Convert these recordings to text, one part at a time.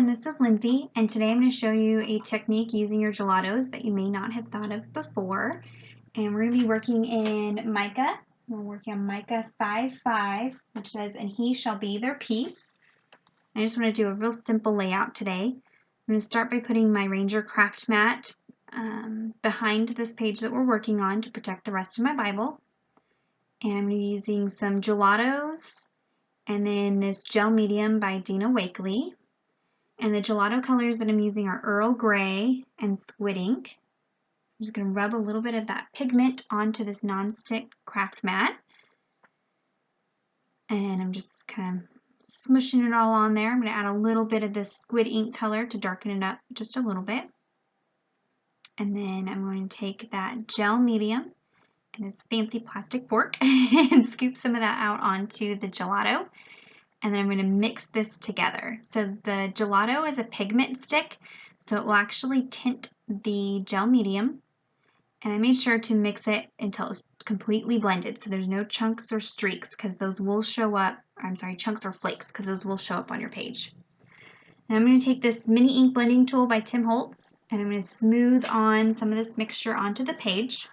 this is Lindsay, and today I'm going to show you a technique using your gelatos that you may not have thought of before. And we're going to be working in mica. We're working on mica 5:5, which says, "And he shall be their peace." I just want to do a real simple layout today. I'm going to start by putting my Ranger craft mat behind this page that we're working on to protect the rest of my Bible. And I'm going to be using some gelatos and then this gel medium by Dina Wakley. And the gelato colors that I'm using are Earl Grey and Squid Ink. I'm just going to rub a little bit of that pigment onto this nonstick craft mat. And I'm just kind of smushing it all on there. I'm going to add a little bit of this Squid Ink color to darken it up just a little bit. And then I'm going to take that gel medium and this fancy plastic fork and scoop some of that out onto the gelato. And then I'm going to mix this together. So the gelato is a pigment stick, so it will actually tint the gel medium. And I made sure to mix it until it's completely blended, so there's no chunks or streaks, because those will show up, chunks or flakes, because those will show up on your page. And I'm going to take this mini ink blending tool by Tim Holtz, and I'm going to smooth on some of this mixture onto the page.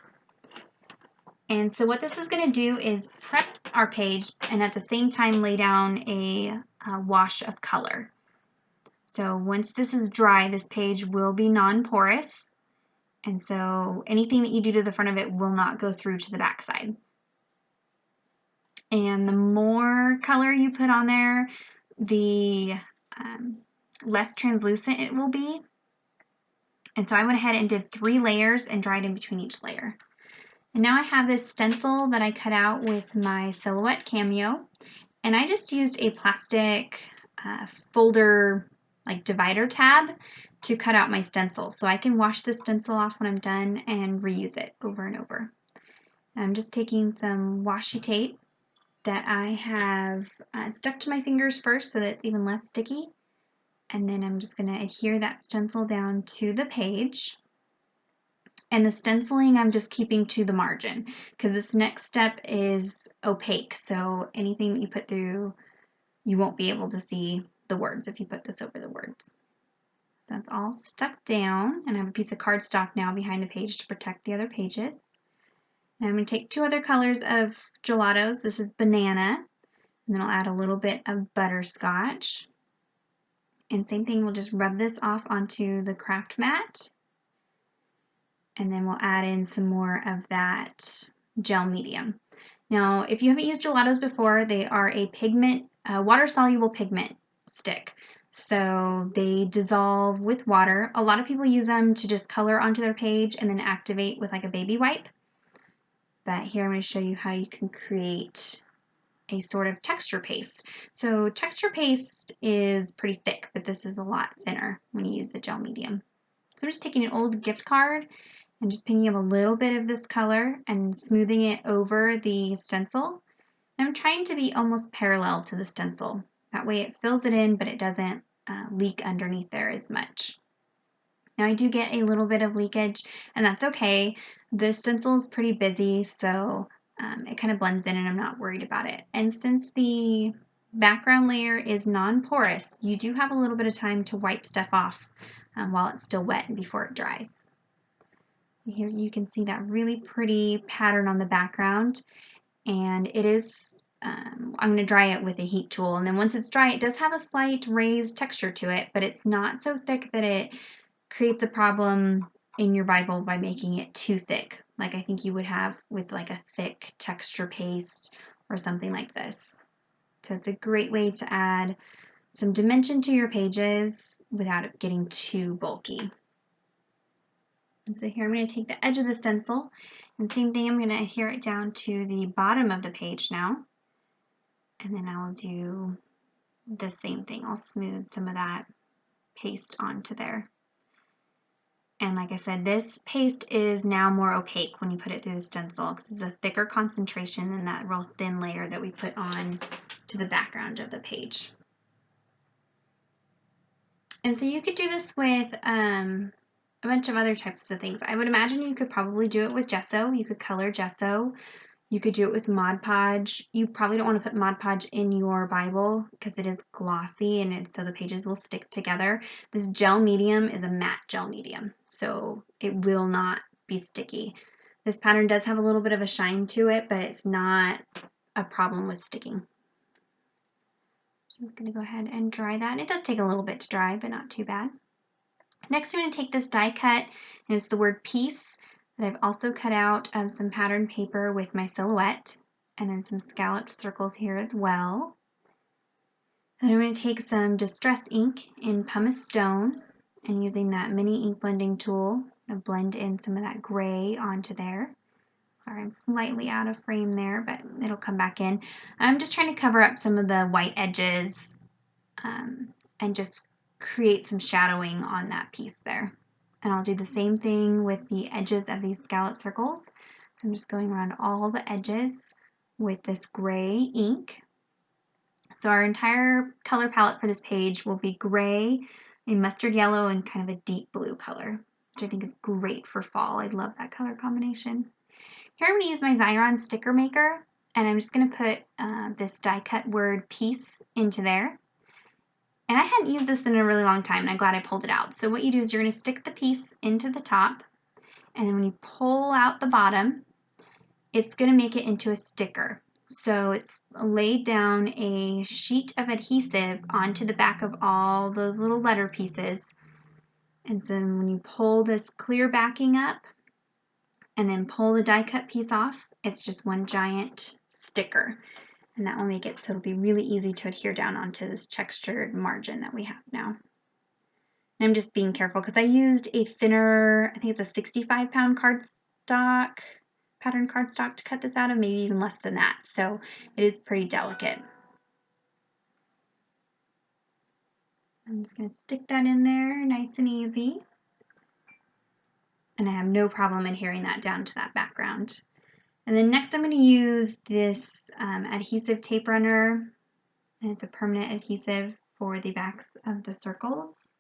And so what this is going to do is prep our page and at the same time lay down a wash of color. So once this is dry, this page will be non-porous, and so anything that you do to the front of it will not go through to the back side. And the more color you put on there, the less translucent it will be. And so I went ahead and did 3 layers and dried in between each layer. And now I have this stencil that I cut out with my Silhouette Cameo, and I just used a plastic folder, like divider tab, to cut out my stencil. So I can wash the stencil off when I'm done and reuse it over and over. And I'm just taking some washi tape that I have stuck to my fingers first so that it's even less sticky. And then I'm just going to adhere that stencil down to the page. And the stenciling I'm just keeping to the margin because this next step is opaque, so anything that you put through, you won't be able to see the words if you put this over the words. So that's all stuck down, and I have a piece of cardstock now behind the page to protect the other pages. And I'm going to take 2 other colors of gelatos. This is banana, and then I'll add a little bit of butterscotch. And same thing, we'll just rub this off onto the craft mat. And then we'll add in some more of that gel medium. Now, if you haven't used gelatos before, they are a pigment, water-soluble pigment stick. So they dissolve with water. A lot of people use them to just color onto their page and then activate with like a baby wipe. But here I'm going to show you how you can create a sort of texture paste. So texture paste is pretty thick, but this is a lot thinner when you use the gel medium. So I'm just taking an old gift card and just picking up a little bit of this color and smoothing it over the stencil. And I'm trying to be almost parallel to the stencil. That way it fills it in, but it doesn't leak underneath there as much. Now I do get a little bit of leakage, and that's okay. The stencil is pretty busy, so it kind of blends in and I'm not worried about it. And since the background layer is non-porous, you do have a little bit of time to wipe stuff off while it's still wet and before it dries. Here you can see that really pretty pattern on the background, and it is, I'm going to dry it with a heat tool, and then once it's dry it does have a slight raised texture to it, but it's not so thick that it creates a problem in your Bible by making it too thick, like I think you would have with like a thick texture paste or something like this. So it's a great way to add some dimension to your pages without it getting too bulky. And so here I'm going to take the edge of the stencil, and same thing, I'm going to adhere it down to the bottom of the page now. And then I'll do the same thing. I'll smooth some of that paste onto there. And like I said, this paste is now more opaque when you put it through the stencil because it's a thicker concentration than that real thin layer that we put on to the background of the page. And so you could do this with a bunch of other types of things. I would imagine you could probably do it with gesso. You could color gesso You could do it with Mod Podge. You probably don't want to put Mod Podge in your Bible because it is glossy and so the pages will stick together. This gel medium is a matte gel medium, so it will not be sticky. This pattern does have a little bit of a shine to it, but it's not a problem with sticking. So I'm just going to go ahead and dry that. And it does take a little bit to dry, but not too bad. Next, I'm going to take this die cut, and it's the word peace that I've also cut out of some pattern paper with my silhouette, and then some scalloped circles here as well. Then I'm going to take some distress ink in pumice stone, and using that mini ink blending tool, I'm going to blend in some of that gray onto there. Sorry, I'm slightly out of frame there, but it'll come back in. I'm just trying to cover up some of the white edges and just create some shadowing on that piece there. And I'll do the same thing with the edges of these scallop circles. So I'm just going around all the edges with this gray ink. So our entire color palette for this page will be gray, a mustard yellow, and kind of a deep blue color, which I think is great for fall. I love that color combination. Here I'm going to use my Xyron sticker maker, and I'm just going to put this die cut word peace into there. And I hadn't used this in a really long time, and I'm glad I pulled it out. So what you do is you're going to stick the piece into the top, and then when you pull out the bottom, it's going to make it into a sticker. So it's laid down a sheet of adhesive onto the back of all those little letter pieces. And so when you pull this clear backing up, and then pull the die cut piece off, it's just one giant sticker. And that will make it so it'll be really easy to adhere down onto this textured margin that we have now. And I'm just being careful because I used a thinner, I think it's a 65-pound cardstock, pattern cardstock to cut this out of, maybe even less than that. So it is pretty delicate. I'm just going to stick that in there nice and easy. And I have no problem adhering that down to that background. And then next I'm going to use this adhesive tape runner, and it's a permanent adhesive for the backs of the circles.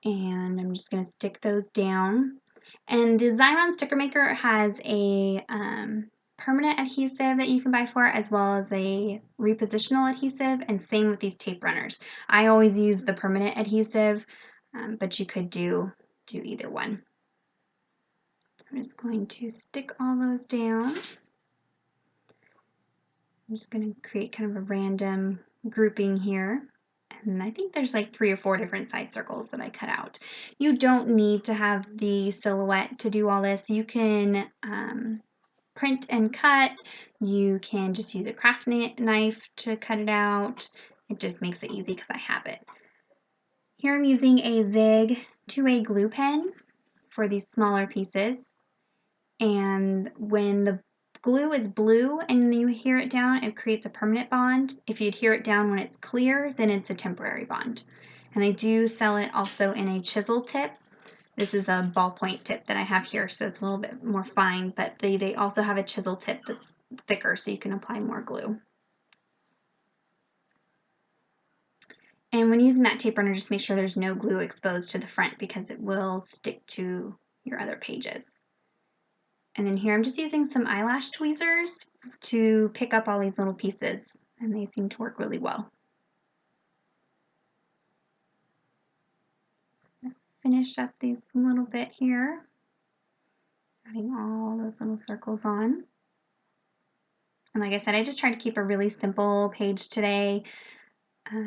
And I'm just going to stick those down. And the Xyron sticker maker has a permanent adhesive that you can buy for it, as well as a repositional adhesive, and same with these tape runners. I always use the permanent adhesive, but you could do either one. I'm just going to stick all those down. I'm just going to create kind of a random grouping here. And I think there's like 3 or 4 different side circles that I cut out. You don't need to have the silhouette to do all this. You can print and cut. You can just use a craft knife to cut it out. It just makes it easy because I have it. Here I'm using a Zig 2A glue pen for these smaller pieces. And when the glue is blue and you adhere it down, it creates a permanent bond. If you adhere it down when it's clear, then it's a temporary bond. And I do sell it also in a chisel tip. This is a ballpoint tip that I have here, so it's a little bit more fine, but they also have a chisel tip that's thicker, so you can apply more glue. And when using that tape runner, just make sure there's no glue exposed to the front because it will stick to your other pages. And then here I'm just using some eyelash tweezers to pick up all these little pieces, and they seem to work really well. Finish up these a little bit here, adding all those little circles on. And like I said, I just tried to keep a really simple page today,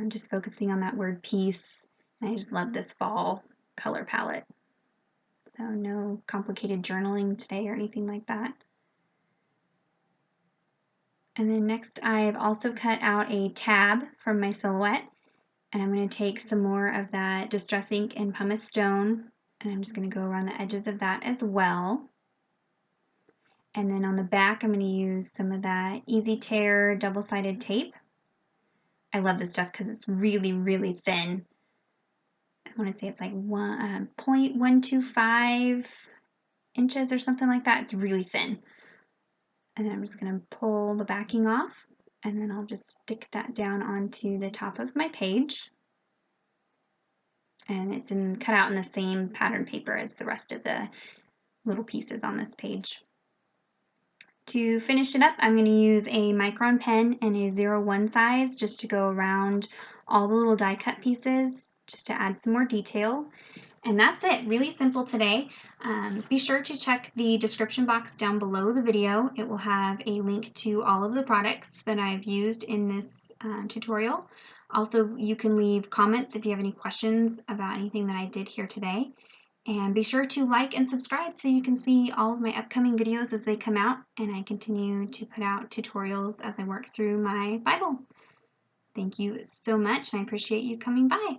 just focusing on that word peace. And I just love this fall color palette. So no complicated journaling today or anything like that. And then next I've also cut out a tab from my silhouette, and I'm going to take some more of that distress ink and pumice stone, and I'm just going to go around the edges of that as well. And then on the back I'm going to use some of that Easy Tear double-sided tape. I love this stuff because it's really, really thin. I want to say it's like 0.125 inches or something like that. It's really thin. And then I'm just going to pull the backing off, and then I'll just stick that down onto the top of my page. and it's cut out in the same pattern paper as the rest of the little pieces on this page. To finish it up, I'm going to use a micron pen and a 01 size just to go around all the little die cut pieces just to add some more detail. And that's it. Really simple today. Be sure to check the description box down below the video. It will have a link to all of the products that I've used in this tutorial. Also, you can leave comments if you have any questions about anything that I did here today. And be sure to like and subscribe so you can see all of my upcoming videos as they come out, and I continue to put out tutorials as I work through my Bible. Thank you so much, and I appreciate you coming by.